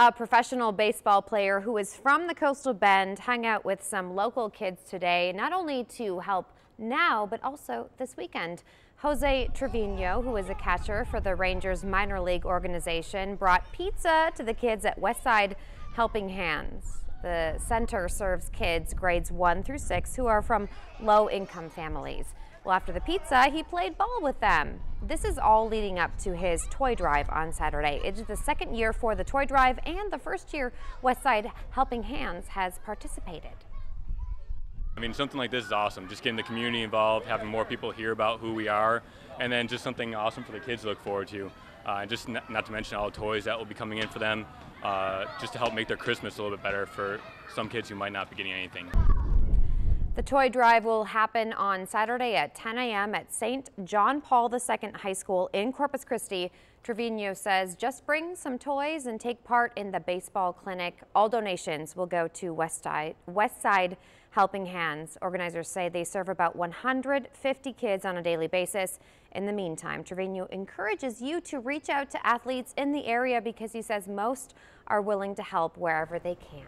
A professional baseball player who is from the Coastal Bend hung out with some local kids today, not only to help now, but also this weekend. Jose Trevino, who is a catcher for the Rangers minor league organization, brought pizza to the kids at Westside Helping Hands. The center serves kids grades 1 through 6 who are from low-income families. Well, after the pizza, he played ball with them. This is all leading up to his toy drive on Saturday. It is the second year for the toy drive and the first year Westside Helping Hands has participated. I mean, something like this is awesome. Just getting the community involved, having more people hear about who we are, and then just something awesome for the kids to look forward to. And just not to mention all the toys that will be coming in for them, just to help make their Christmas a little bit better for some kids who might not be getting anything. The toy drive will happen on Saturday at 10 a.m. at St. John Paul II High School in Corpus Christi. Trevino says just bring some toys and take part in the baseball clinic. All donations will go to Westside Helping Hands. Organizers say they serve about 150 kids on a daily basis. In the meantime, Trevino encourages you to reach out to athletes in the area because he says most are willing to help wherever they can.